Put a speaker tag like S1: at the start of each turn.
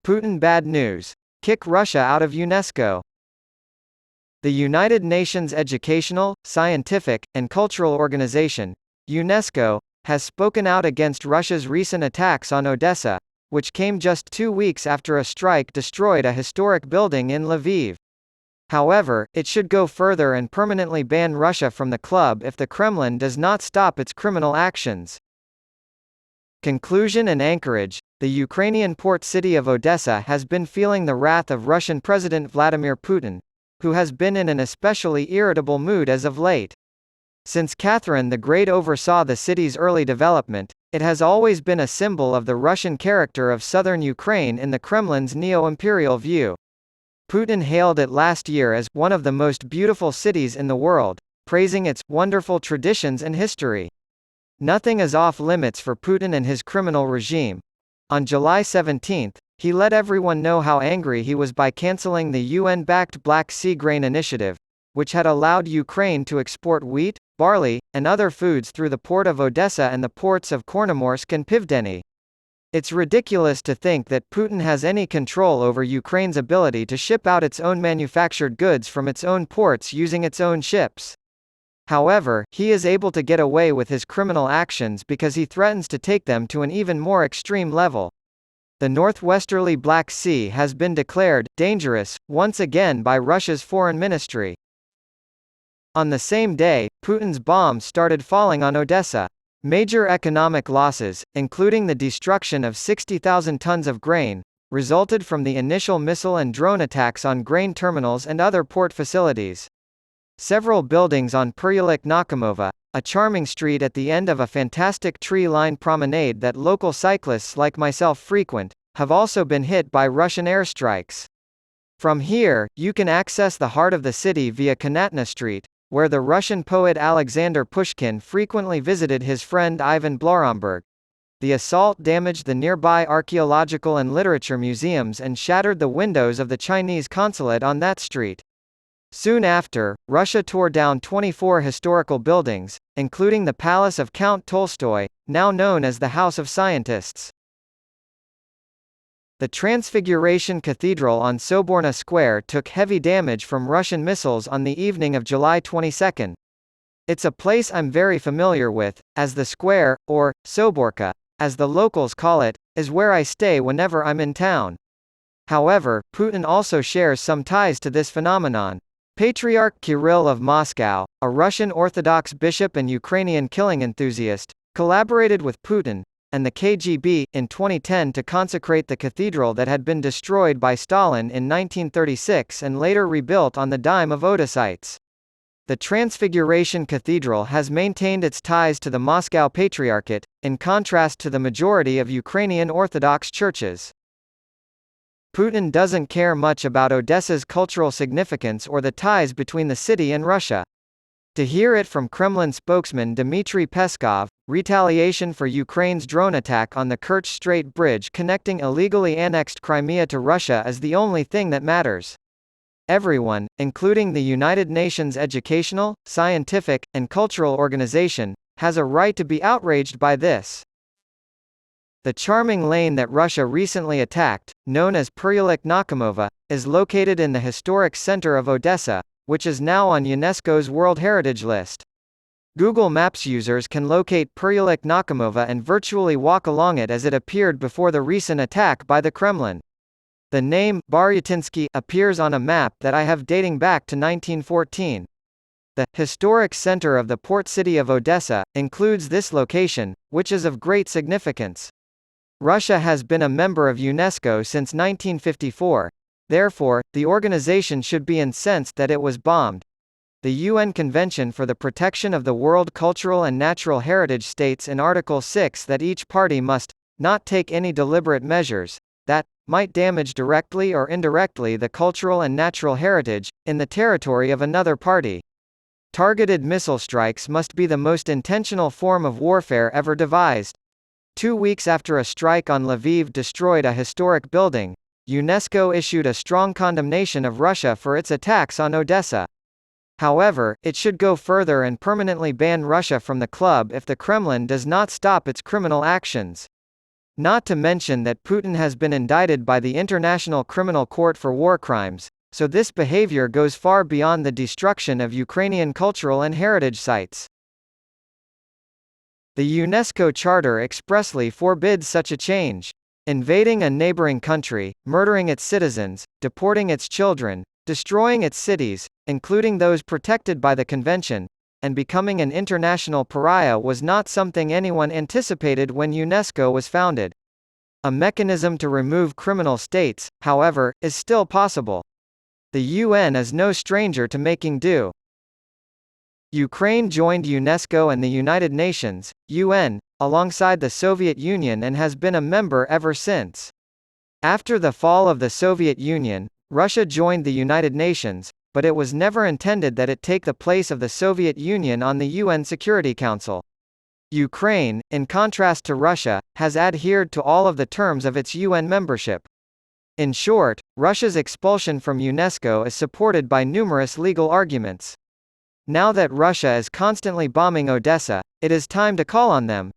S1: Putin bad news. Kick Russia out of UNESCO. The United Nations Educational, Scientific, and Cultural Organization, UNESCO, has spoken out against Russia's recent attacks on Odessa, which came just 2 weeks after a strike destroyed a historic building in Lviv. However, it should go further and permanently ban Russia from the club if the Kremlin does not stop its criminal actions. Conclusion and anchorage. The Ukrainian port city of Odessa has been feeling the wrath of Russian President Vladimir Putin, who has been in an especially irritable mood as of late. Since Catherine the Great oversaw the city's early development, it has always been a symbol of the Russian character of southern Ukraine in the Kremlin's neo-imperial view. Putin hailed it last year as one of the most beautiful cities in the world, praising its wonderful traditions and history. Nothing is off limits for Putin and his criminal regime. On July 17, he let everyone know how angry he was by cancelling the UN-backed Black Sea Grain Initiative, which had allowed Ukraine to export wheat, barley, and other foods through the port of Odessa and the ports of Kornomorsk and Pivdeny. It's ridiculous to think that Putin has any control over Ukraine's ability to ship out its own manufactured goods from its own ports using its own ships. However, he is able to get away with his criminal actions because he threatens to take them to an even more extreme level. The northwesterly Black Sea has been declared dangerous once again by Russia's foreign ministry. On the same day, Putin's bombs started falling on Odessa. Major economic losses, including the destruction of 60,000 tons of grain, resulted from the initial missile and drone attacks on grain terminals and other port facilities. Several buildings on Puryalik Nakamova, a charming street at the end of a fantastic tree-lined promenade that local cyclists like myself frequent, have also been hit by Russian airstrikes. From here, you can access the heart of the city via Kanatna Street, where the Russian poet Alexander Pushkin frequently visited his friend Ivan Bloromberg. The assault damaged the nearby archaeological and literature museums and shattered the windows of the Chinese consulate on that street. Soon after, Russia tore down 24 historical buildings, including the Palace of Count Tolstoy, now known as the House of Scientists. The Transfiguration Cathedral on Soborna Square took heavy damage from Russian missiles on the evening of July 22. It's a place I'm very familiar with, as the square, or Soborka, as the locals call it, is where I stay whenever I'm in town. However, Putin also shares some ties to this phenomenon. Patriarch Kirill of Moscow, a Russian Orthodox bishop and Ukrainian killing enthusiast, collaborated with Putin and the KGB in 2010 to consecrate the cathedral that had been destroyed by Stalin in 1936 and later rebuilt on the dime of Odessites. The Transfiguration Cathedral has maintained its ties to the Moscow Patriarchate, in contrast to the majority of Ukrainian Orthodox churches. Putin doesn't care much about Odessa's cultural significance or the ties between the city and Russia. To hear it from Kremlin spokesman Dmitry Peskov, retaliation for Ukraine's drone attack on the Kerch Strait bridge connecting illegally annexed Crimea to Russia is the only thing that matters. Everyone, including the United Nations Educational, Scientific, and Cultural Organization, has a right to be outraged by this. The charming lane that Russia recently attacked, known as Puryalik Nakamova, is located in the historic center of Odessa, which is now on UNESCO's World Heritage List. Google Maps users can locate Puryalik Nakamova and virtually walk along it as it appeared before the recent attack by the Kremlin. The name Baryatinsky appears on a map that I have dating back to 1914. The historic center of the port city of Odessa includes this location, which is of great significance. Russia has been a member of UNESCO since 1954. Therefore, the organization should be incensed that it was bombed. The UN Convention for the Protection of the World Cultural and Natural Heritage states in Article 6 that each party must not take any deliberate measures that might damage directly or indirectly the cultural and natural heritage in the territory of another party. Targeted missile strikes must be the most intentional form of warfare ever devised. 2 weeks after a strike on Lviv destroyed a historic building, UNESCO issued a strong condemnation of Russia for its attacks on Odessa. However, it should go further and permanently ban Russia from the club if the Kremlin does not stop its criminal actions. Not to mention that Putin has been indicted by the International Criminal Court for war crimes, so this behavior goes far beyond the destruction of Ukrainian cultural and heritage sites. The UNESCO Charter expressly forbids such a change. Invading a neighboring country, murdering its citizens, deporting its children, destroying its cities, including those protected by the Convention, and becoming an international pariah was not something anyone anticipated when UNESCO was founded. A mechanism to remove criminal states, however, is still possible. The UN is no stranger to making do. Ukraine joined UNESCO and the United Nations, UN, alongside the Soviet Union and has been a member ever since. After the fall of the Soviet Union, Russia joined the United Nations, but it was never intended that it take the place of the Soviet Union on the UN Security Council. Ukraine, in contrast to Russia, has adhered to all of the terms of its UN membership. In short, Russia's expulsion from UNESCO is supported by numerous legal arguments. Now that Russia is constantly bombing Odessa, it is time to call on them,